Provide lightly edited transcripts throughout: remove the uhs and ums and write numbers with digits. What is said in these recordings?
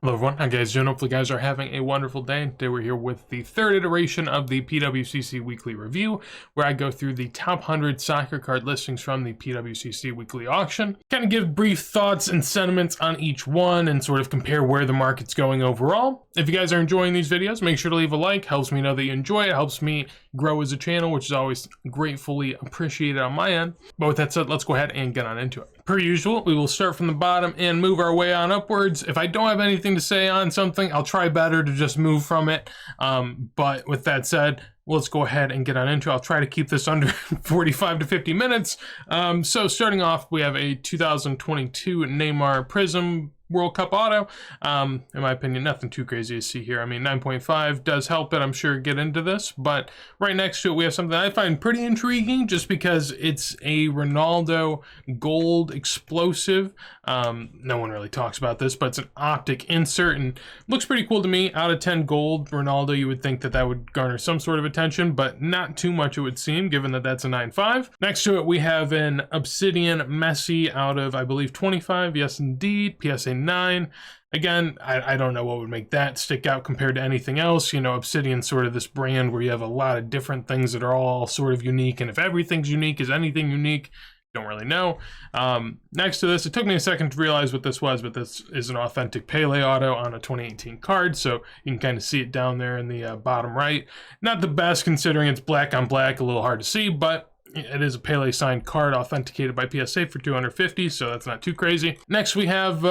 Hello everyone, how you guys doing? Hopefully you guys are having a wonderful day. Today we're here with the third iteration of the PWCC Weekly Review, where I go through the top 100 soccer card listings from the PWCC Weekly Auction. Kind of give brief thoughts and sentiments on each one and sort of compare where the market's going overall. If you guys are enjoying these videos, make sure to leave a like. Helps me know that you enjoy it. Helps me grow as a channel, which is always gratefully appreciated on my end. But with that said, let's go ahead and get on into it. Per usual, we will start from the bottom and move our way on upwards. If I don't have anything to say on something, I'll try better to just move from it. But with that said, let's go ahead and get on into it. I'll try to keep this under 45 to 50 minutes. So starting off, we have a 2022 Neymar Prism World Cup auto. In my opinion, nothing too crazy to see here. I mean, 9.5 does help it, I'm sure, get into this. But right next to it, we have something I find pretty intriguing just because it's a Ronaldo gold explosive. No one really talks about this, but it's an optic insert and looks pretty cool to me. Out of 10 gold, Ronaldo, you would think that that would garner some sort of attention, but not too much, it would seem, given that that's a 9.5. Next to it, we have an Obsidian Messi out of, I believe, 25. Yes, indeed. PSA 9. Again, I don't know what would make that stick out compared to anything else. You know, Obsidian's sort of this brand where you have a lot of different things that are all sort of unique, and if everything's unique, is anything unique? Don't really know. Next to this, it took me a second to realize what this was, but this is an authentic Pele auto on a 2018 card, so you can kind of see it down there in the bottom right. Not the best considering it's black on black, a little hard to see, but it is a Pele signed card authenticated by PSA for 250, so that's not too crazy. Next we have,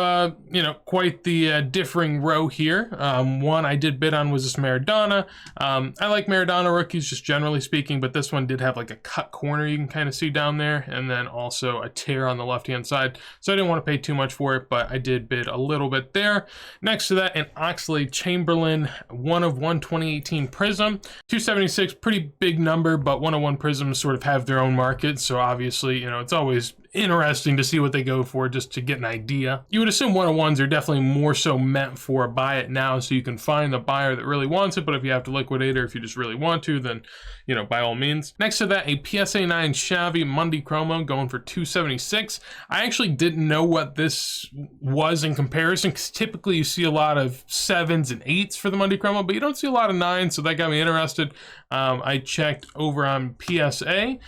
you know, quite the differing row here. One I did bid on was this Maradona. I like Maradona rookies just generally speaking, but this one did have like a cut corner you can kind of see down there, and then also a tear on the left-hand side. So I didn't want to pay too much for it, but I did bid a little bit there. Next to that, an Oxlade-Chamberlain 1/1 2018 Prism. 276, pretty big number, but 1/1 Prisms sort of have their own market, so obviously, you know, it's always interesting to see what they go for just to get an idea. You would assume 1/1s are definitely more so meant for buy it now so you can find the buyer that really wants it, but if you have to liquidate or if you just really want to, then, you know, by all means. Next to that, a PSA 9 Xavi Monday Chromo going for 276. I actually didn't know what this was in comparison because typically you see a lot of 7s and 8s for the Monday Chromo, but you don't see a lot of 9s, so that got me interested. I checked over on PSA.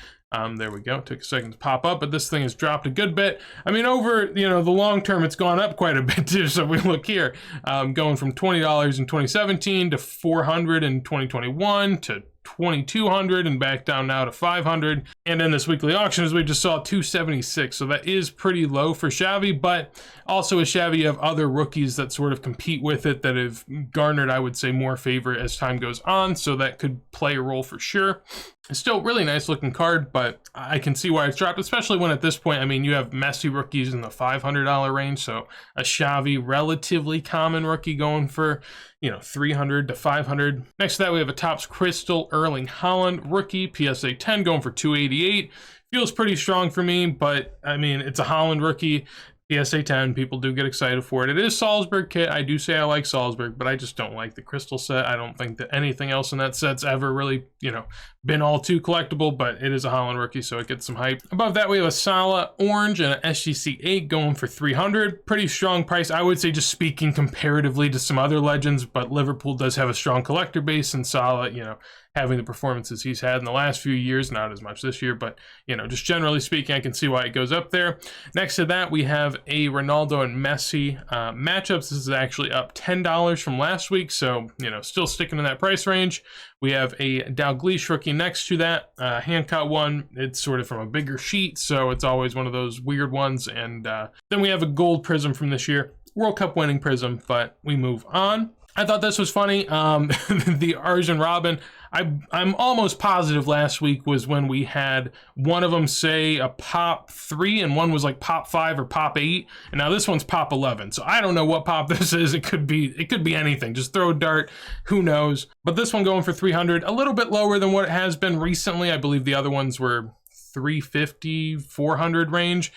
There we go. It took a second to pop up, but this thing has dropped a good bit. I mean, over, you know, the long term, it's gone up quite a bit too. So we look here, going from $20 in 2017 to $400 in 2021 to $2,200 and back down now to $500. And in this weekly auction, as we just saw, $276. So that is pretty low for Xavi, but also with Xavi, you have other rookies that sort of compete with it that have garnered, I would say, more favor as time goes on. So that could play a role for sure. It's still a really nice looking card, but I can see why it's dropped, especially when at this point, I mean, you have Messi rookies in the $500 range. So a Xavi relatively common rookie going for, you know, $300 to $500. Next to that, we have a Topps Crystal Erling Haaland rookie, PSA 10 going for $288. Feels pretty strong for me, but I mean, it's a Haaland rookie. PSA 10, people do get excited for it. It is Salzburg kit. I do say I like Salzburg, but I just don't like the crystal set. I don't think that anything else in that set's ever really, you know, been all too collectible, but it is a Haaland rookie, so it gets some hype. Above that, we have a Salah Orange and an SGC 8 going for $300. Pretty strong price, I would say, just speaking comparatively to some other legends, but Liverpool does have a strong collector base, and Salah, you know, having the performances he's had in the last few years, not as much this year, but, you know, just generally speaking, I can see why it goes up there. Next to that, we have a Ronaldo and Messi matchups. This is actually up $10 from last week, so, you know, still sticking in that price range. We have a Dalglish rookie next to that, hand cut one. It's sort of from a bigger sheet, so it's always one of those weird ones. And then we have a gold prism from this year, World Cup winning prism, but we move on. I thought this was funny. The Arjen Robben, I'm almost positive last week was when we had one of them say a pop 3 and one was like pop 5 or pop 8, and now this one's pop 11. So I don't know what pop this is. It could be anything. Just throw a dart. Who knows? But this one going for $300, a little bit lower than what it has been recently. I believe the other ones were 350, 400 range.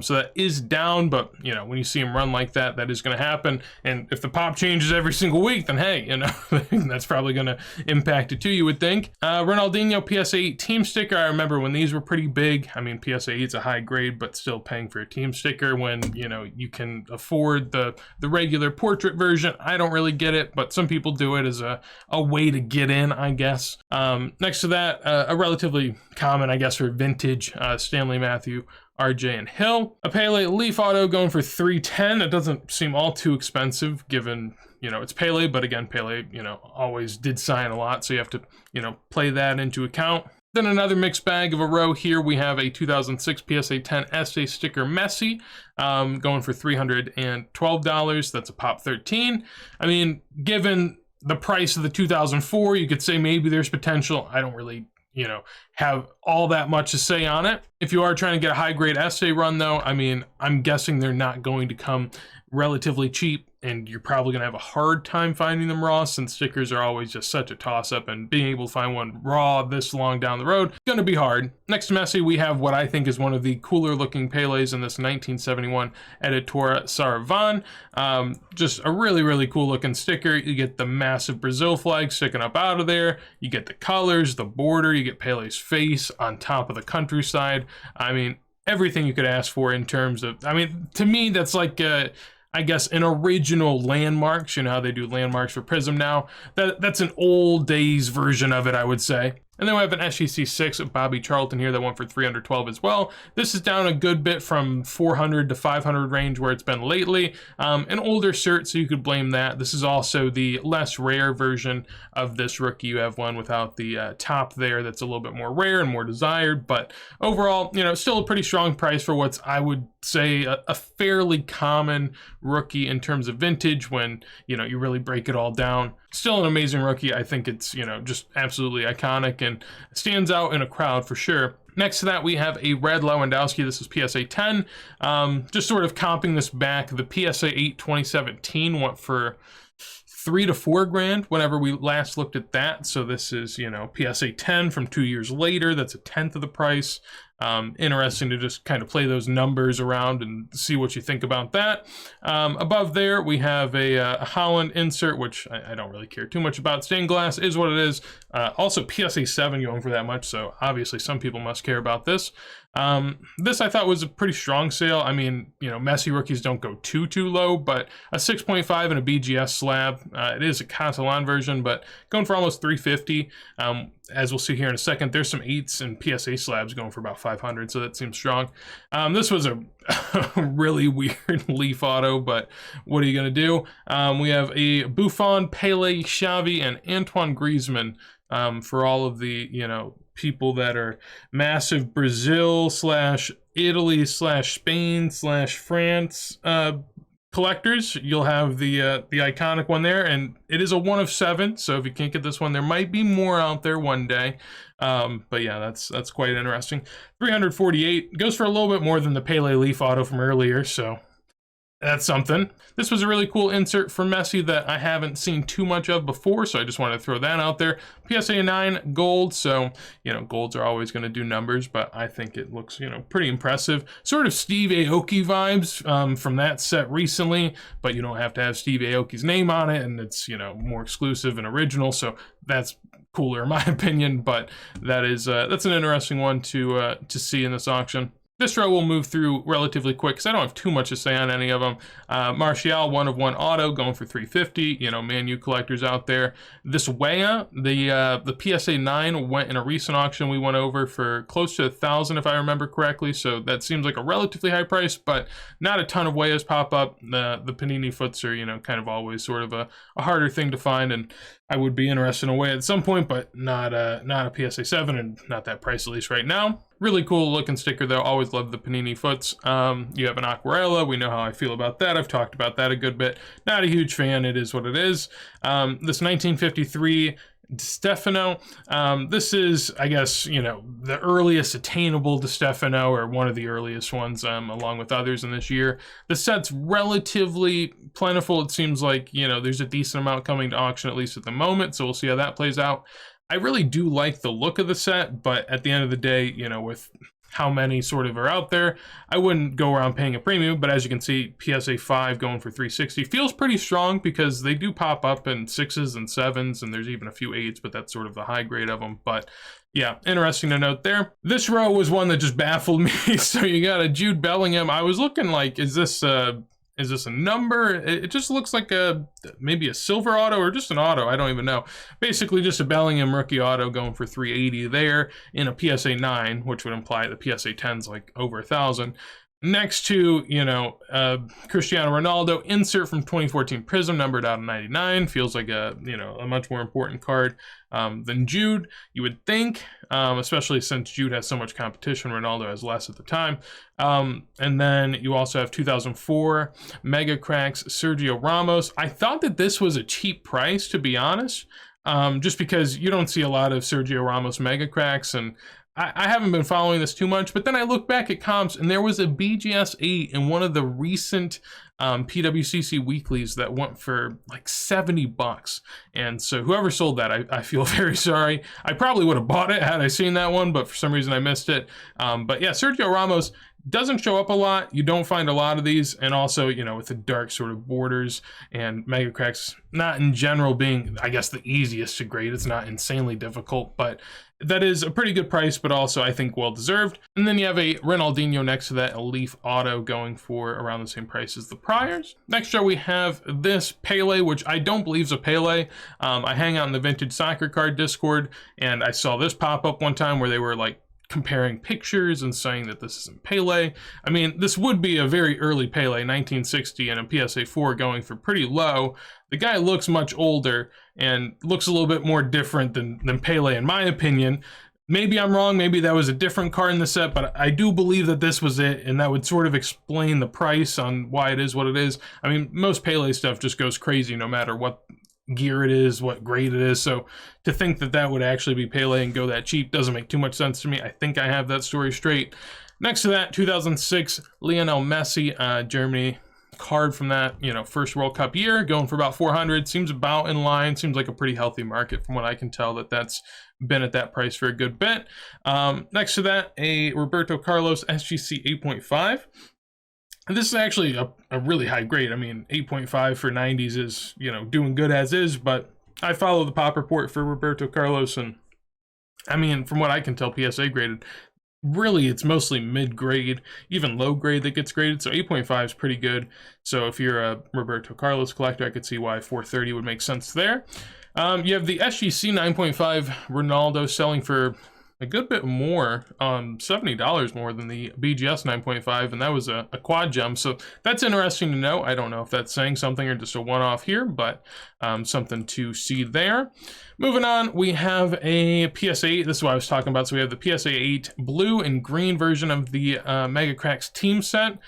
So that is down, but you know, when you see him run like that, that is going to happen. And if the pop changes every single week, then hey, you know, that's probably going to impact it too, you would think. Ronaldinho PSA 8 team sticker. I remember when these were pretty big. I mean, PSA 8's a high grade, but still paying for a team sticker when, you know, you can afford the regular portrait version. I don't really get it, but some people do it as a way to get in, I guess. Next to that, a relatively common, I guess, for vintage, Stanley Matthew, RJ, and Hill. A Pele Leaf Auto going for $310. It doesn't seem all too expensive given, you know, it's Pele, but again, Pele, you know, always did sign a lot, so you have to, you know, play that into account. Then another mixed bag of a row here. We have a 2006 PSA 10 SA sticker Messi, going for $312. That's a pop 13. I mean, given the price of the 2004, you could say maybe there's potential. I don't really, you know, have all that much to say on it. If you are trying to get a high grade essay run though, I mean, I'm guessing they're not going to come relatively cheap, and you're probably going to have a hard time finding them raw, since stickers are always just such a toss-up, and being able to find one raw this long down the road is going to be hard. Next to Messi, we have what I think is one of the cooler looking Peles in this 1971 Editora Saravan. Just a really, really cool looking sticker. You get the massive Brazil flag sticking up out of there. You get the colors, the border, you get Pele's face on top of the countryside. I mean, everything you could ask for in terms of, I mean, to me, that's like, I guess, an original landmarks. You know how they do landmarks for Prism now? That's an old days version of it, I would say. And then we have an SGC 6 of Bobby Charlton here that went for $312 as well. This is down a good bit from 400 to 500 range where it's been lately. An older cert, so you could blame that. This is also the less rare version of this rookie. You have one without the top there that's a little bit more rare and more desired. But overall, you know, still a pretty strong price for what's, I would say, a fairly common rookie in terms of vintage when, you know, you really break it all down. Still an amazing rookie. I think it's, you know, just absolutely iconic and stands out in a crowd for sure. Next to that, we have a red Lewandowski. This is PSA 10. Just sort of comping this back, the PSA 8 2017 went for $3 to $4 grand whenever we last looked at that. So this is, you know, PSA 10 from 2 years later. That's a tenth of the price. Interesting to just kind of play those numbers around and see what you think about that. Above there, we have a Haaland insert, which I don't really care too much about. Stained glass is what it is. Also, PSA 7 going for that much, so obviously some people must care about this. This I thought was a pretty strong sale. I mean, you know, Messi rookies don't go too low, but a 6.5 and a BGS slab. It is a Catalan version, but going for almost $350. As we'll see here in a second, there's some 8s and PSA slabs going for about 500, so that seems strong. This was a really weird Leaf auto, but what are you going to do? We have a Buffon, Pele, Xavi, and Antoine Griezmann for all of the, you know, people that are massive Brazil / Italy / Spain / France collectors. You'll have the iconic one there, and it is a 1 of 7, so if you can't get this one, there might be more out there one day. But yeah, that's quite interesting. 348 goes for a little bit more than the Pele Leaf auto from earlier, so that's something. This was a really cool insert for Messi that I haven't seen too much of before, so I just wanted to throw that out there. PSA 9 gold, so, you know, golds are always going to do numbers, but I think it looks, you know, pretty impressive. Sort of Steve Aoki vibes from that set recently, but you don't have to have Steve Aoki's name on it, and it's, you know, more exclusive and original, so that's cooler in my opinion, but that is that's an interesting one to see in this auction. This row we'll move through relatively quick because I don't have too much to say on any of them. Martial, 1 of 1 auto, going for $350. You know, Man U collectors out there. This Weah, the PSA 9 went in a recent auction we went over for close to $1,000 if I remember correctly. So that seems like a relatively high price, but not a ton of Weahs pop up. The Panini foots are, you know, kind of always sort of a harder thing to find, and I would be interested in a Weah at some point, but not a PSA 7 and not that price at least right now. Really cool looking sticker though. Always love the Panini foots. You have an Aquarella. We know how I feel about that. I've talked about that a good bit. Not a huge fan. It is what it is. This 1953 Di Stefano. This is, I guess, you know, the earliest attainable Di Stefano, or one of the earliest ones, along with others in this year. The set's relatively plentiful. It seems like, you know, there's a decent amount coming to auction, at least at the moment. So we'll see how that plays out. I really do like the look of the set, but at the end of the day, you know, with how many sort of are out there. I wouldn't go around paying a premium, but as you can see, PSA 5 going for 360 feels pretty strong because they do pop up in 6s and 7s, and there's even a few 8s, but that's sort of the high grade of them. But yeah, interesting to note there. This row was one that just baffled me. So you got a Jude Bellingham. I was looking like, is this a number? It just looks like maybe a silver auto or just an auto. I don't even know. Basically just a Bellingham rookie auto going for 380 there in a PSA 9, which would imply the PSA 10's like over 1,000. Next to, Cristiano Ronaldo insert from 2014 Prism, numbered out of 99. Feels like a much more important card than Jude, you would think, especially since Jude has so much competition. Ronaldo has less at the time. And then you also have 2004 Mega Cracks Sergio Ramos. I thought that this was a cheap price, to be honest, just because you don't see a lot of Sergio Ramos Mega Cracks, and I haven't been following this too much, but then I look back at comps and there was a BGS 8 in one of the recent PWCC weeklies that went for like $70. And so whoever sold that, I feel very sorry. I probably would have bought it had I seen that one, but for some reason I missed it. But yeah, Sergio Ramos doesn't show up a lot. You don't find a lot of these, and also, with the dark sort of borders, and Mega Cracks not in general being, I guess, the easiest to grade. It's not insanely difficult, but that is a pretty good price, but also I think well deserved. And then you have a Ronaldinho next to that, a Leaf auto going for around the same price as the priors. Next up we have this Pele, which I don't believe is a Pele. I hang out in the Vintage Soccer Card Discord, and I saw this pop up one time where they were like comparing pictures and saying that this isn't Pele. I mean, this would be a very early Pele, 1960, and a PSA 4 going for pretty low. The guy looks much older and looks a little bit more different than Pele, in my opinion. Maybe I'm wrong, maybe that was a different card in the set, but I do believe that this was it, and that would sort of explain the price on why it is what it is. I mean, most Pele stuff just goes crazy no matter what gear it is, what grade it is, so to think that that would actually be Pele and go that cheap doesn't make too much sense to me. I think I have that story straight. Next to that, 2006 Lionel Messi, Germany card from that first World Cup year, going for about 400. Seems about in line. Seems like a pretty healthy market from what I can tell, that's been at that price for a good bit. Next to that, a Roberto Carlos SGC 8.5. This is actually a really high grade. I mean, 8.5 for 90s is, doing good as is, but I follow the pop report for Roberto Carlos, and I mean, from what I can tell, PSA graded. Really, it's mostly mid-grade, even low grade that gets graded, so 8.5 is pretty good. So if you're a Roberto Carlos collector, I could see why 430 would make sense there. You have the SGC 9.5 Ronaldo selling for a good bit more, $70 more than the BGS 9.5, and that was a quad gem, so that's interesting to know. I don't know if that's saying something or just a one-off here, but something to see there. Moving on, we have a PSA 8. This is what I was talking about. So we have the PSA 8 blue and green version of the Mega Cracks team set.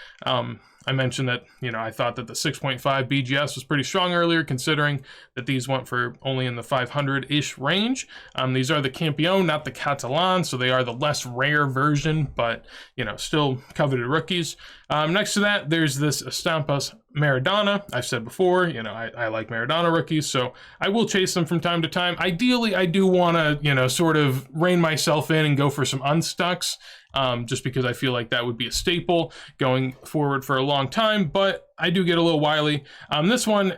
I mentioned that, I thought that the 6.5 BGS was pretty strong earlier, considering that these went for only in the 500-ish range. These are the Campione, not the Catalan, so they are the less rare version, but, still coveted rookies. Next to that, there's this Estampas Maradona. I've said before, I like Maradona rookies, so I will chase them from time to time. Ideally, I do want to, sort of rein myself in and go for some unstucks, just because I feel like that would be a staple going forward for a long time, but I do get a little wily. This one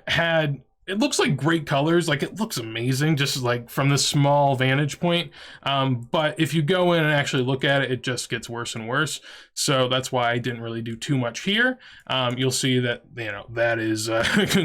it looks like great colors, like it looks amazing just like from this small vantage point, but if you go in and actually look at it, it just gets worse and worse. So that's why I didn't really do too much here. You'll see that that is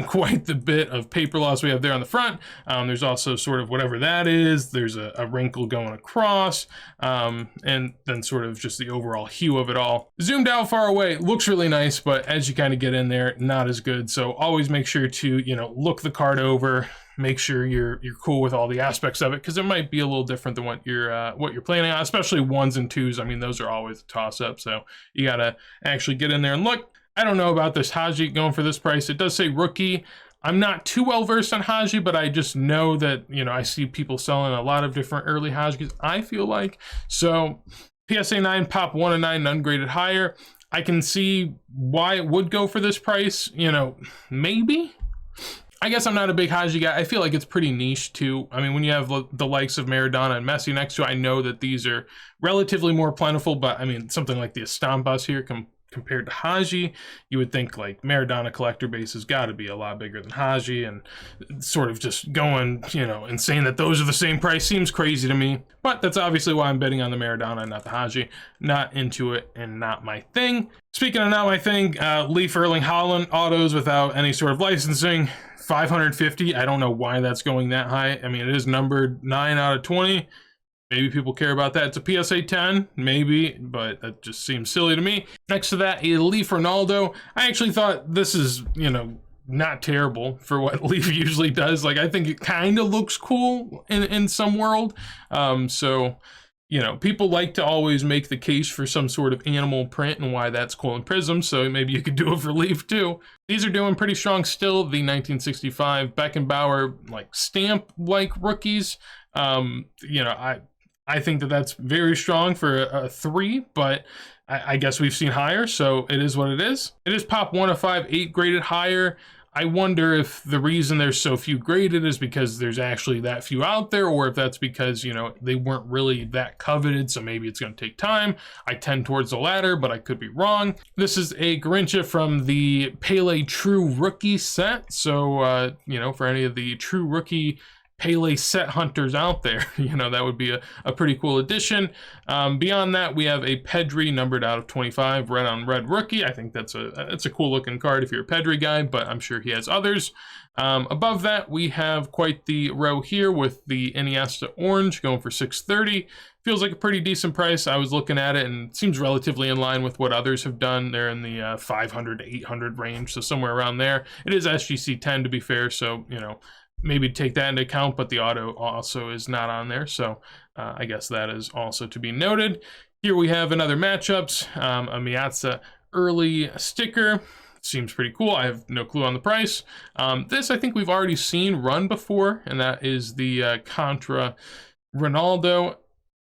quite the bit of paper loss we have there on the front. There's also sort of whatever that is, there's a wrinkle going across, and then sort of just the overall hue of it all. Zoomed out far away, looks really nice, but as you kind of get in there, not as good. So always make sure to look the card over, make sure you're cool with all the aspects of it, because it might be a little different than what you're planning on, especially 1s and 2s. I mean, those are always a toss-up, so you gotta actually get in there and look. I don't know about this Haji going for this price. It does say rookie. I'm not too well versed on Haji, but I just know that I see people selling a lot of different early Hajis, I feel like. So PSA 9 pop 1 and 9, ungraded higher. I can see why it would go for this price, maybe. I guess I'm not a big Haji guy. I feel like it's pretty niche too. I mean, when you have the likes of Maradona and Messi next to it, I know that these are relatively more plentiful, but I mean, something like the Estampas here compared to Haji, you would think like Maradona collector base has got to be a lot bigger than Haji, and sort of just going, and saying that those are the same price seems crazy to me. But that's obviously why I'm betting on the Maradona and not the Haji. Not into it and not my thing. Speaking of not my thing, Leaf Erling Haaland autos without any sort of licensing, 550. I don't know why that's going that high. I mean, it is numbered 9 out of 20. Maybe people care about that. It's a PSA 10, maybe, but that just seems silly to me. Next to that, a Leaf Ronaldo. I actually thought this is, not terrible for what Leaf usually does. Like, I think it kind of looks cool in some world. So, people like to always make the case for some sort of animal print and why that's cool in Prism, so maybe you could do it for Leaf too. These are doing pretty strong still. The 1965 Beckenbauer, stamp-like rookies. I think that that's very strong for a 3, but I guess we've seen higher, so it is what it is. It is pop 1 of 5, 8 graded higher. I wonder if the reason there's so few graded is because there's actually that few out there, or if that's because, they weren't really that coveted, so maybe it's going to take time. I tend towards the latter, but I could be wrong. This is a Garincha from the Pele True Rookie set, so, for any of the True Rookie Pele set hunters out there, that would be a pretty cool addition. Beyond that, we have a Pedri numbered out of 25, red on red rookie. I think that's a cool looking card if you're a Pedri guy, but I'm sure he has others. Above that, we have quite the row here with the Iniesta orange going for 630. Feels like a pretty decent price. I was looking at it and it seems relatively in line with what others have done. They're in the 500 to 800 range, so somewhere around there. It is SGC 10 to be fair, so, maybe take that into account, but the auto also is not on there, so I guess that is also to be noted. Here we have another matchups, a Miazza early sticker. Seems pretty cool. I have no clue on the price. This I think we've already seen run before, and that is the Contra Ronaldo.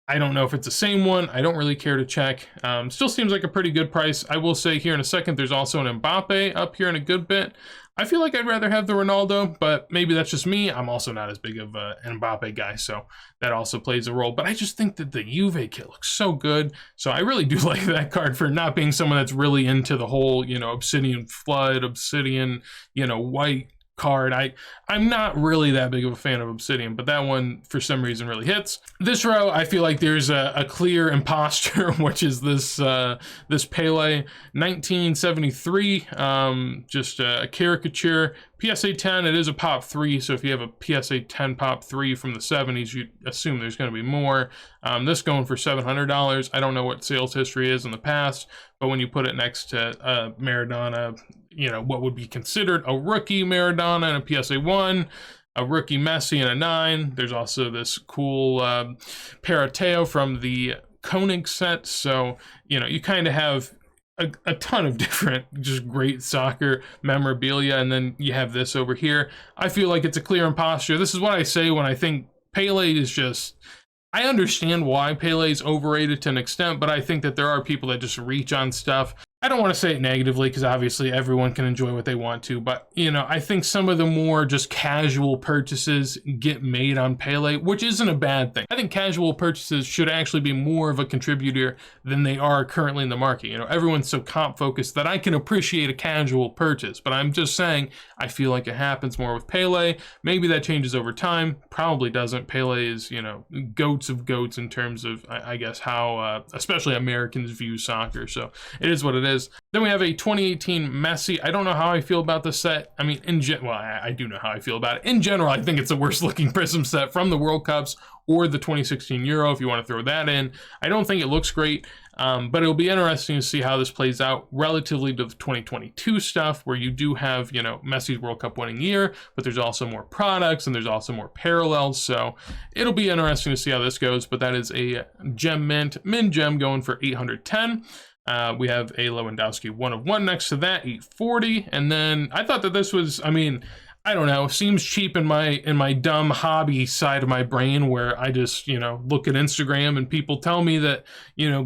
I don't know if it's the same one. I don't really care to check. Still seems like a pretty good price. I will say here in a second, there's also an Mbappe up here in a good bit. I feel like I'd rather have the Ronaldo, but maybe that's just me. I'm also not as big of an Mbappe guy, so that also plays a role. But I just think that the Juve kit looks so good. So I really do like that card for not being someone that's really into the whole, Obsidian Flood, Obsidian, white card. I'm not really that big of a fan of Obsidian, but that one for some reason really hits. This row, I feel like there's a clear imposter, which is this Pele 1973, just a caricature. PSA 10, it is a pop 3, so if you have a PSA 10 pop 3 from the 70s, you assume there's going to be more. This going for $700. I don't know what sales history is in the past, but when you put it next to Maradona, what would be considered a rookie Maradona and a PSA 1, a rookie Messi and a 9. There's also this cool Parateo from the Koenig set, so, you kind of have a ton of different just great soccer memorabilia, and then you have this over here. I feel like it's a clear imposture. This is what I say when I think Pele is just... I understand why Pele is overrated to an extent, but I think that there are people that just reach on stuff. I don't want to say it negatively because obviously everyone can enjoy what they want to, but I think some of the more just casual purchases get made on Pele, which isn't a bad thing. I think casual purchases should actually be more of a contributor than they are currently in the market. Everyone's so comp focused that I can appreciate a casual purchase, but I'm just saying I feel like it happens more with Pele. Maybe that changes over time. Probably doesn't. Pele is, goats of goats in terms of, I guess, how especially Americans view soccer. So it is what it is. Then we have a 2018 Messi. I don't know how I feel about this set. I mean, I do know how I feel about it. In general, I think it's the worst looking Prism set from the World Cups or the 2016 Euro, if you want to throw that in. I don't think it looks great, but it'll be interesting to see how this plays out relatively to the 2022 stuff, where you do have, Messi's World Cup winning year, but there's also more products and there's also more parallels. So it'll be interesting to see how this goes, but that is a gem mint gem going for 810. We have a Lewandowski 1 of 1 next to that, 840. And then I thought that this was, I don't know, seems cheap in my dumb hobby side of my brain, where I just, look at Instagram and people tell me that,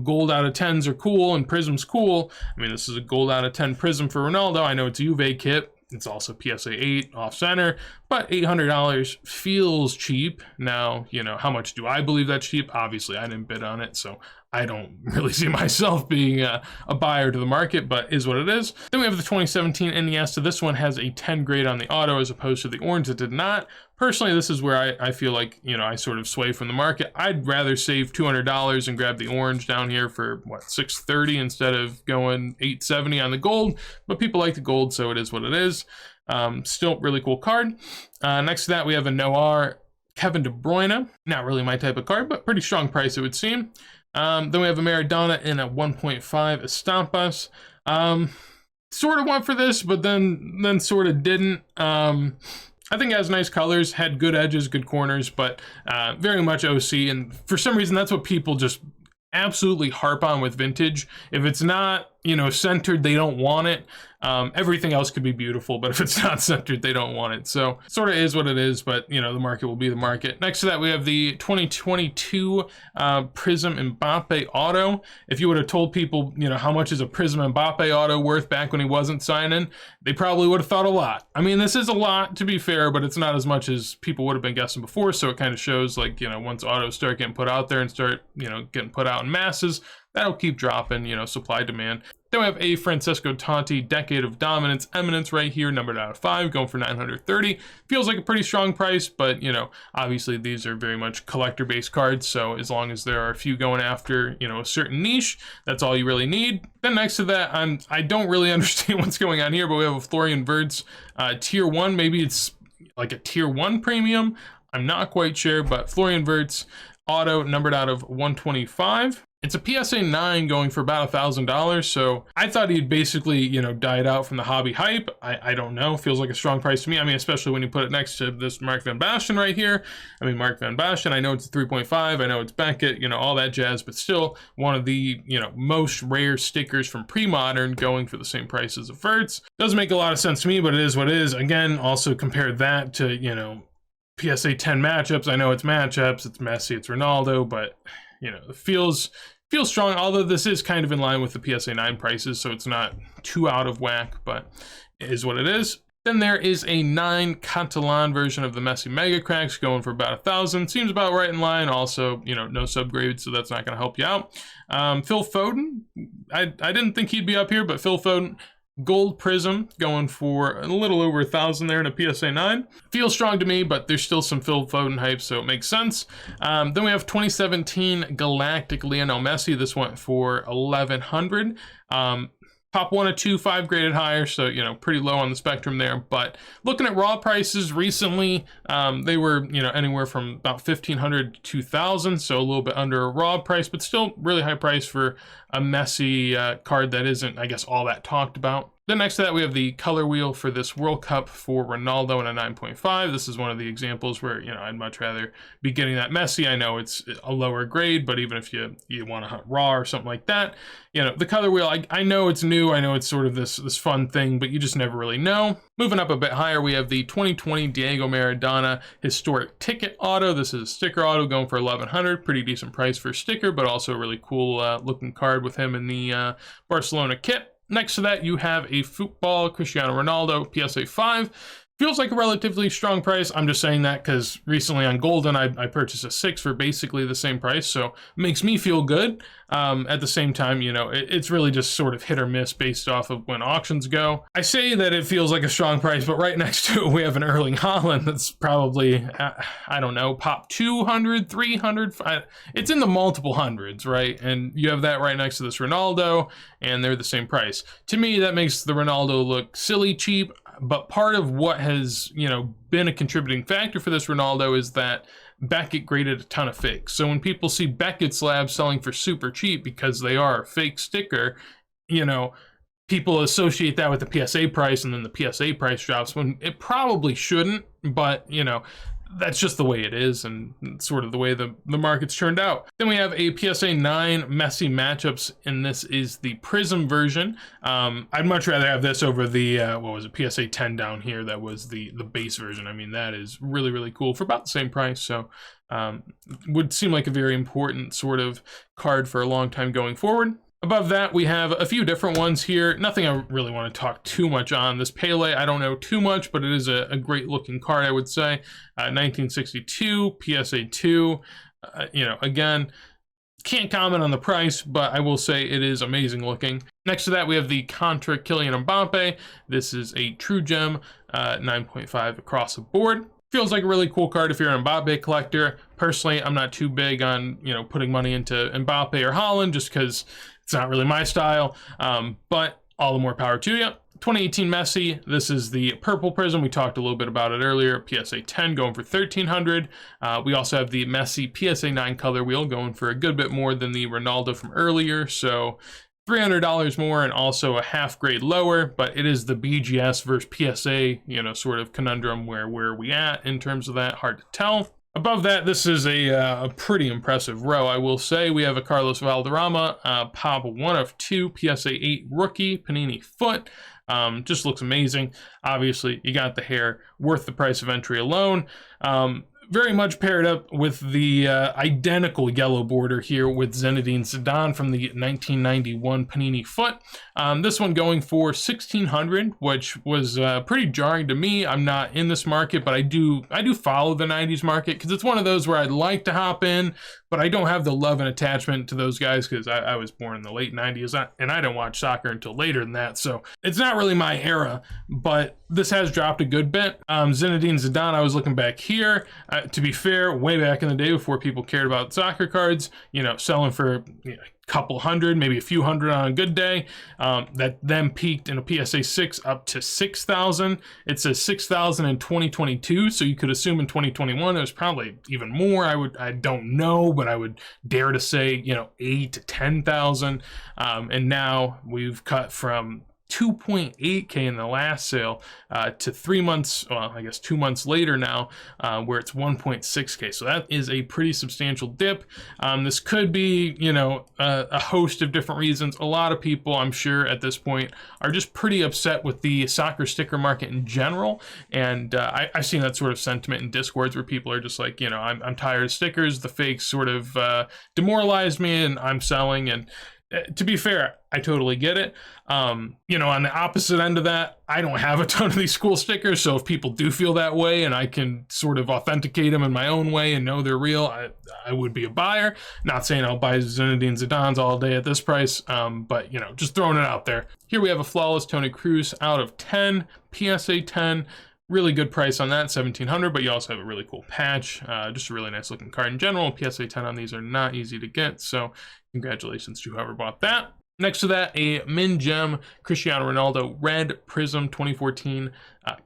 gold out of 10s are cool and Prism's cool. This is a gold out of 10 Prism for Ronaldo. I know it's a Juve kit, It's also PSA 8 off center, but $800 feels cheap. Now, you know, how much do I believe that's cheap? Obviously, I didn't bid on it, so I don't really see myself being a buyer to the market, but is what it is. Then we have the 2017 Iniesta. This one has a 10 grade on the auto as opposed to the orange that did not. Personally, this is where I feel like, you know, I sort of sway from the market. I'd rather save $200 and grab the orange down here for, what, $630 instead of going $870 on the gold. But people like the gold, so it is what it is. Still really cool card. Next to that, we have a Noir Kevin De Bruyne. Not really my type of card, but pretty strong price, it would seem. Then we have a Maradona in a 1.5 Estampas. Sort of went for this, but then sort of didn't. I think it has nice colors, had good edges, good corners, but very much OC. And for some reason, that's what people just absolutely harp on with vintage. If it's not, you know, centered, they don't want it. Everything else could be beautiful, but if it's not centered, they don't want it. So sort of is what it is, but you know, the market will be the market. Next to that, we have the 2022 Prism Mbappe auto. If you would have told people, you know, how much is a Prism Mbappe auto worth back when he wasn't signing, they probably would have thought a lot. I mean, this is a lot, to be fair, but it's not as much as people would have been guessing before. So it kind of shows, like, you know, once autos start getting put out there and start, you know, getting put out in masses, that'll keep dropping, you know, supply demand. Then we have a Francesco Totti Decade of Dominance Eminence right here, numbered out of 5, going for $930. Feels like a pretty strong price, but, you know, obviously these are very much collector-based cards, so as long as there are a few going after, you know, a certain niche, that's all you really need. Then next to that, I don't really understand what's going on here, but we have a Florian Wirtz Tier 1. Maybe it's like a Tier 1 premium. I'm not quite sure, but Florian Wirtz auto, numbered out of 125. It's a PSA 9 going for about $1,000, so I thought he'd basically, you know, died out from the hobby hype. I don't know, feels like a strong price to me. I mean, especially when you put it next to this Mark Van Basten right here. I mean, Mark Van Basten, I know it's a 3.5, I know it's Beckett, you know, all that jazz, but still one of the, you know, most rare stickers from pre-modern going for the same price as a Wirtz. Doesn't make a lot of sense to me, but it is what it is. Again, also compare that to, you know, PSA 10 matchups. I know it's matchups, it's Messi, it's Ronaldo, but you know, it feels strong, although this is kind of in line with the PSA 9 prices, so it's not too out of whack, but it is what it is. Then there is a 9 Catalan version of the Messi Mega Cracks going for about $1,000. Seems about right in line. Also, you know, no subgrade, so that's not going to help you out. Phil Foden, I didn't think he'd be up here, but Phil Foden, Gold Prism going for a little over $1,000 there in a PSA 9. Feels strong to me, but there's still some Phil Foden hype, so it makes sense. Then we have 2017 Galactic Lionel Messi. This went for $1,100. Top 1 of 2, 5 graded higher, so, you know, pretty low on the spectrum there. But looking at raw prices recently, they were, you know, anywhere from about $1,500 to $2,000, so a little bit under a raw price, but still really high price for a Messi card that isn't, I guess, all that talked about. Then next to that, we have the color wheel for this World Cup for Ronaldo in a 9.5. This is one of the examples where, you know, I'd much rather be getting that Messi. I know it's a lower grade, but even if you want to hunt raw or something like that, you know, the color wheel, I know it's new. I know it's sort of this fun thing, but you just never really know. Moving up a bit higher, we have the 2020 Diego Maradona Historic Ticket Auto. This is a sticker auto going for $1,100. Pretty decent price for a sticker, but also a really cool looking card with him in the Barcelona kit. Next to that, you have a football Cristiano Ronaldo PSA 5. Feels like a relatively strong price. I'm just saying that because recently on Golden, I purchased a 6 for basically the same price, so makes me feel good. At the same time, you know, it's really just sort of hit or miss based off of when auctions go. I say that it feels like a strong price, but right next to it, we have an Erling Haaland that's probably, I don't know, pop 200, 300, it's in the multiple hundreds, right? And you have that right next to this Ronaldo, and they're the same price. To me, that makes the Ronaldo look silly cheap. But part of what has, you know, been a contributing factor for this Ronaldo is that Beckett graded a ton of fakes. So when people see Beckett slabs selling for super cheap because they are a fake sticker, you know, people associate that with the PSA price, and then the PSA price drops when it probably shouldn't. But, you know, that's just the way it is, and sort of the way the market's turned out. Then we have a PSA 9 Messi matchups, and this is the Prism version. I'd much rather have this over the, what was it, PSA 10 down here. That was the base version. I mean, that is really, really cool for about the same price. So would seem like a very important sort of card for a long time going forward. Above that, we have a few different ones here. Nothing I really want to talk too much on. This Pele, I don't know too much, but it is a great looking card, I would say. 1962, PSA 2. You know, again, can't comment on the price, but I will say it is amazing looking. Next to that, we have the Contra Kylian Mbappe. This is a true gem, 9.5 across the board. Feels like a really cool card if you're an Mbappe collector. Personally, I'm not too big on, you know, putting money into Mbappe or Haaland just because it's not really my style, but all the more power to you. 2018 Messi, this is the purple prism. We talked a little bit about it earlier. PSA 10 going for $1,300. We also have the Messi PSA 9 color wheel going for a good bit more than the Ronaldo from earlier. So $300 more and also a half grade lower, but it is the BGS versus PSA, you know, sort of conundrum where are we at in terms of that? Hard to tell. Above that, this is a pretty impressive row, I will say. We have a Carlos Valderrama, pop 1 of 2, PSA 8 rookie, Panini foot. Just looks amazing. Obviously, you got the hair, worth the price of entry alone. Very much paired up with the identical yellow border here with Zinedine Zidane from the 1991 Panini foot. This one going for $1,600, which was pretty jarring to me. I'm not in this market, but I do follow the 90s market because it's one of those where I'd like to hop in, but I don't have the love and attachment to those guys because I was born in the late 90s and I don't watch soccer until later than that. So it's not really my era, but this has dropped a good bit. Zinedine Zidane, I was looking back here. To be fair, way back in the day before people cared about soccer cards, you know, selling for a couple hundred, maybe a few hundred on a good day. That then peaked in a PSA 6 up to 6,000. It says 6,000 in 2022, so you could assume in 2021 it was probably even more. I don't know, but I would dare to say, you know, 8 to 10,000. And now we've cut from 2.8K in the last sale to 3 months, well, I guess 2 months later now, where it's 1.6K. So that is a pretty substantial dip. This could be, you know, a host of different reasons. A lot of people, I'm sure at this point, are just pretty upset with the soccer sticker market in general. And I've seen that sort of sentiment in Discords where people are just like, you know, I'm tired of stickers. The fakes sort of demoralized me and I'm selling. And to be fair, I totally get it. You know, on the opposite end of that, I don't have a ton of these cool stickers, so if people do feel that way and I can sort of authenticate them in my own way and know they're real, I would be a buyer. Not saying I'll buy Zinedine Zidane's all day at this price, but, you know, just throwing it out there. Here we have a flawless Toni Kroos out of 10, PSA 10. Really good price on that, $1,700, but you also have a really cool patch. Just a really nice looking card in general. PSA 10 on these are not easy to get, so congratulations to whoever bought that. Next to that, a Min Gem Cristiano Ronaldo Red Prism 2014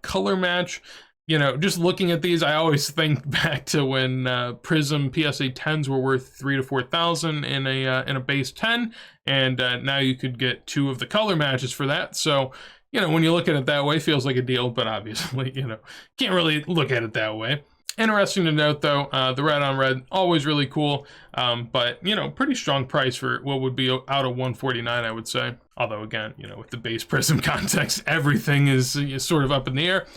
color match. You know, just looking at these, I always think back to when Prism PSA 10s were worth 3,000 to 4,000 in a base 10, and now you could get 2 of the color matches for that. So, you know, when you look at it that way, it feels like a deal, but obviously, you know, can't really look at it that way. Interesting to note, though, the red on red, always really cool, but, you know, pretty strong price for what would be out of $149, I would say. Although, again, you know, with the base Prism context, everything is sort of up in the air.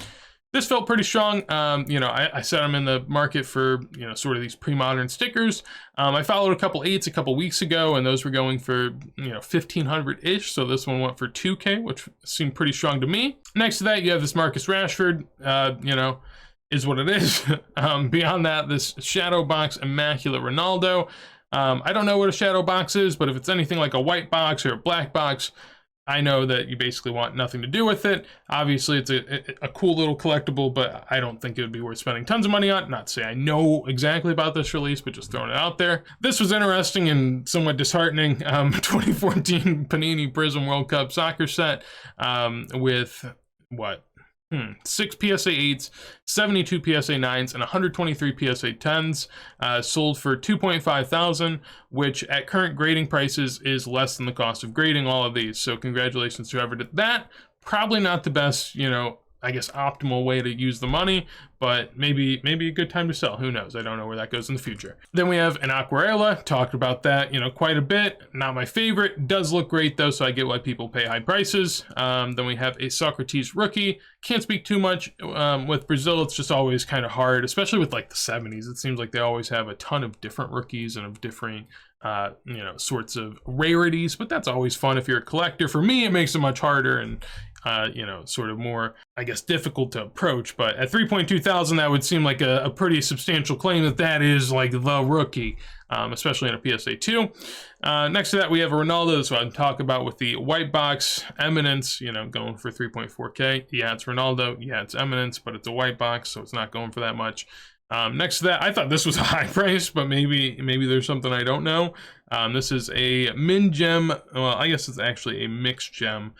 This felt pretty strong. You know, I said I'm in the market for, you know, sort of these pre-modern stickers. I followed a couple 8s a couple weeks ago, and those were going for, you know, 1,500-ish. So this one went for 2K, which seemed pretty strong to me. Next to that, you have this Marcus Rashford, you know, is what it is. Beyond that, this Shadow Box Immaculate Ronaldo. I don't know what a Shadow Box is, but if it's anything like a white box or a black box, I know that you basically want nothing to do with it. Obviously, it's a cool little collectible, but I don't think it would be worth spending tons of money on. Not to say I know exactly about this release, but just throwing it out there. This was interesting and somewhat disheartening. 2014 Panini Prism World Cup soccer set with, what? 6 PSA 8s, 72 PSA 9s, and 123 PSA 10s, sold for $2,500, which at current grading prices is less than the cost of grading all of these. So congratulations to whoever did that. Probably not the best, you know, I guess optimal way to use the money, but maybe a good time to sell. Who knows? I don't know where that goes in the future. Then we have an Aquarela. Talked about that, you know, quite a bit. Not my favorite. Does look great though, so I get why people pay high prices. Then we have a Socrates rookie. Can't speak too much. With Brazil, it's just always kind of hard, especially with like the 70s. It seems like they always have a ton of different rookies and of different you know, sorts of rarities, but that's always fun if you're a collector. For me, it makes it much harder and you know, sort of more, I guess, difficult to approach. But at 3.2 thousand, that would seem like a pretty substantial claim that is like the rookie, especially in a PSA 2. Next to that, we have a Ronaldo. That's what I'm talking about with the white box Eminence, you know, going for 3.4K. Yeah, it's Ronaldo. Yeah, it's Eminence, but it's a white box, so it's not going for that much. Next to that, I thought this was a high price, but maybe there's something I don't know. This is a min gem. Well, I guess it's actually a mixed gem.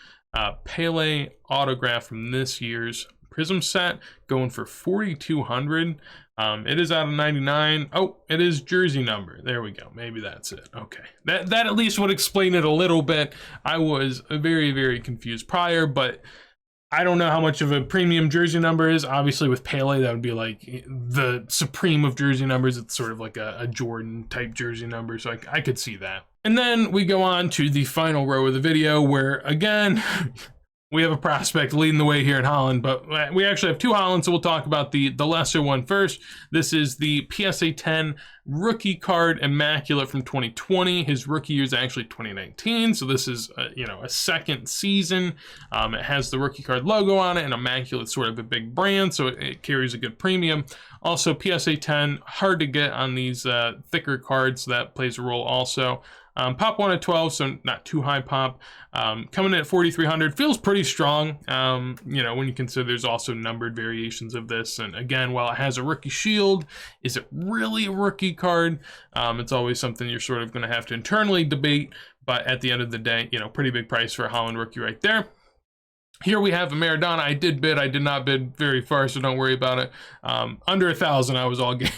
Pele autograph from this year's Prism set, going for 4,200. It is out of 99. Oh, it is jersey number. There we go. Maybe that's it. Okay, that at least would explain it a little bit. I was very, very confused prior, but I don't know how much of a premium jersey number is. Obviously, with Pele, that would be like the supreme of jersey numbers. It's sort of like a Jordan type jersey number, so I could see that. And then we go on to the final row of the video where, again, we have a prospect leading the way here in Haaland, but we actually have two Haalands, so we'll talk about the lesser one first. This is the PSA 10 rookie card Immaculate from 2020. His rookie year is actually 2019, so this is you know, a second season. It has the rookie card logo on it, and Immaculate's sort of a big brand, so it carries a good premium. Also, PSA 10, hard to get on these thicker cards, so that plays a role also. Pop 1 at 12, so not too high pop. Coming in at 4,300, feels pretty strong, you know, when you consider there's also numbered variations of this. And again, while it has a rookie shield, is it really a rookie card? It's always something you're sort of going to have to internally debate, but at the end of the day, you know, pretty big price for a Haaland rookie right there. Here we have a Maradona. I did bid. I did not bid very far, so don't worry about it. Under 1,000, I was all good.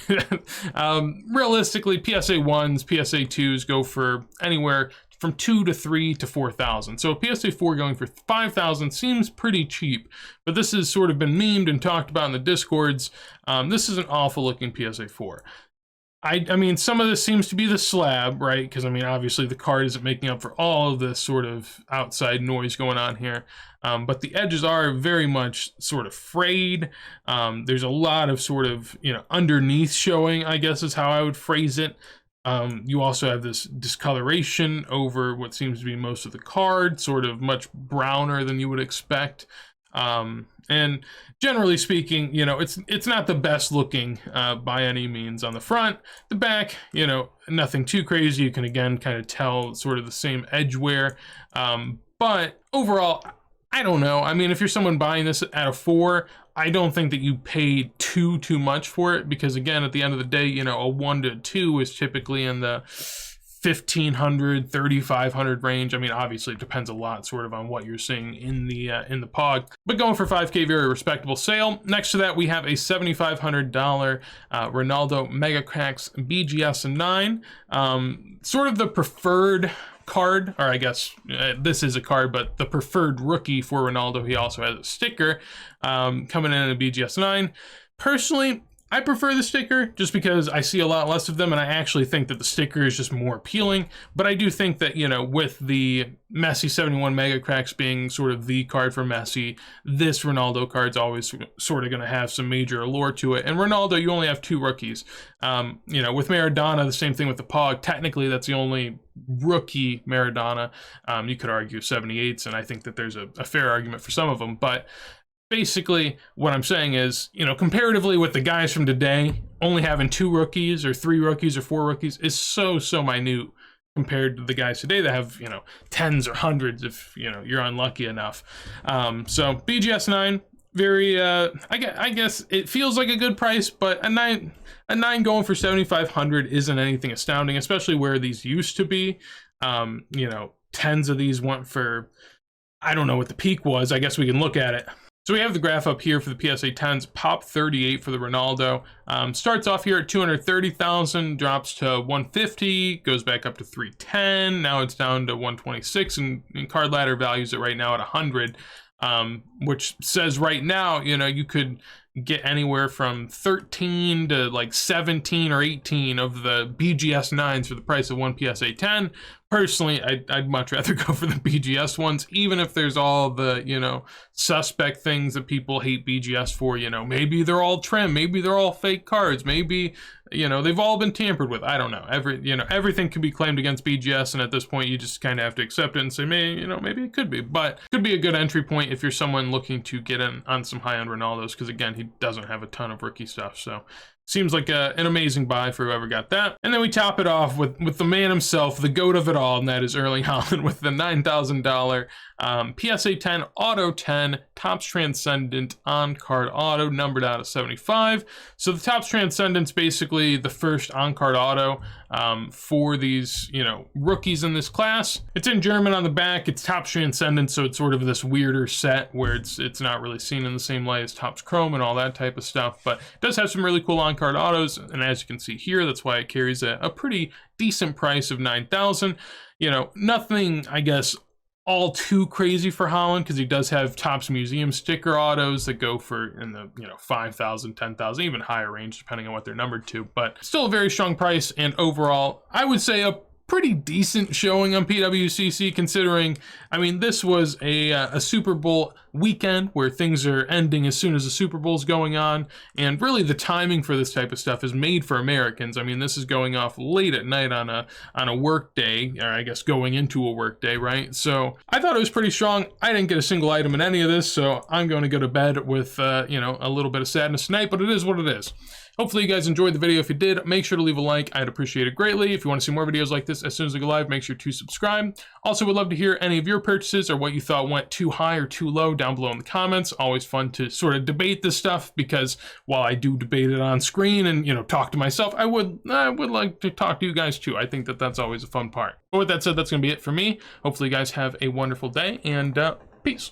Realistically, PSA 1s, PSA 2s go for anywhere from 2 to 3 to 4,000. So a PSA 4 going for 5,000 seems pretty cheap, but this has sort of been memed and talked about in the Discords. This is an awful looking PSA 4. I mean, some of this seems to be the slab, right? Because, I mean, obviously the card isn't making up for all of this sort of outside noise going on here. But the edges are very much sort of frayed. There's a lot of sort of, you know, underneath showing, I guess is how I would phrase it. You also have this discoloration over what seems to be most of the card, sort of much browner than you would expect. And generally speaking, you know, it's not the best looking by any means on the front. The back, you know, nothing too crazy. You can again kind of tell sort of the same edge wear. But overall, I don't know. I mean, if you're someone buying this at a 4, I don't think that you paid too much for it, because again, at the end of the day, you know, a 1 to 2 is typically in the 1,500, 3,500 range. I mean, obviously it depends a lot sort of on what you're seeing in the POG, but going for 5K, very respectable sale. Next to that, we have a $7,500 Ronaldo Mega Cracks BGS 9, sort of the preferred card, or I guess this is a card, but the preferred rookie for Ronaldo. He also has a sticker coming in a BGS 9. Personally, I prefer the sticker just because I see a lot less of them, and I actually think that the sticker is just more appealing. But I do think that, you know, with the Messi 71 Mega Cracks being sort of the card for Messi, this Ronaldo card's always sort of going to have some major allure to it. And Ronaldo, you only have 2 rookies. You know, with Maradona, the same thing with the POG. Technically, that's the only rookie Maradona. You could argue 78s, and I think that there's a fair argument for some of them. But basically, what I'm saying is, you know, comparatively with the guys from today, only having 2 rookies or 3 rookies or 4 rookies is so minute compared to the guys today that have, you know, 10s or 100s if, you know, you're unlucky enough. So BGS 9, very, I guess it feels like a good price, but a 9 going for 7,500 isn't anything astounding, especially where these used to be. You know, 10s of these went for, I don't know what the peak was. I guess we can look at it. So we have the graph up here for the PSA 10s, pop 38 for the Ronaldo. Starts off here at 230,000, drops to 150, goes back up to 310. Now it's down to 126, and card ladder values it right now at 100, which says right now, you know, you could get anywhere from 13 to like 17 or 18 of the BGS 9s for the price of one PSA 10. Personally, I'd much rather go for the BGS ones, even if there's all the, you know, suspect things that people hate BGS for. You know, maybe they're all trim, maybe they're all fake cards, maybe, you know, they've all been tampered with. I don't know. Everything can be claimed against BGS, and at this point, you just kind of have to accept it and say, maybe it could be. But it could be a good entry point if you're someone looking to get in on some high-end Ronaldos, because again, he doesn't have a ton of rookie stuff. So seems like an amazing buy for whoever got that. And then we top it off with the man himself, the GOAT of it all, and that is Erling Haaland with the $9,000 PSA 10 Auto 10 Topps Transcendent on-card auto, numbered out of 75. So the Topps Transcendent's basically the first on-card auto for these, you know, rookies in this class. It's in German on the back. It's Topps Transcendent, so it's sort of this weirder set where it's not really seen in the same light as Topps Chrome and all that type of stuff, but it does have some really cool on-card autos, and as you can see here, that's why it carries a pretty decent price of $9,000. You know, nothing, I guess, all too crazy for Haaland, because he does have Topps Museum sticker autos that go for in the, you know, 5,000, 10,000, even higher range depending on what they're numbered to, but still a very strong price. And overall, I would say a pretty decent showing on PWCC, considering, I mean, this was a Super Bowl weekend where things are ending as soon as the Super Bowl's going on, and really the timing for this type of stuff is made for Americans. I mean, this is going off late at night on a work day, or I guess going into a work day, right? So I thought it was pretty strong. I didn't get a single item in any of this, so I'm going to go to bed with you know, a little bit of sadness tonight, but it is what it is. Hopefully you guys enjoyed the video. If you did, make sure to leave a like. I'd appreciate it greatly. If you want to see more videos like this as soon as they go live, make sure to subscribe. Also, would love to hear any of your purchases or what you thought went too high or too low down below in the comments. Always fun to sort of debate this stuff, because while I do debate it on screen and, you know, talk to myself, I would like to talk to you guys too. I think that that's always a fun part. But with that said, that's going to be it for me. Hopefully you guys have a wonderful day, and peace.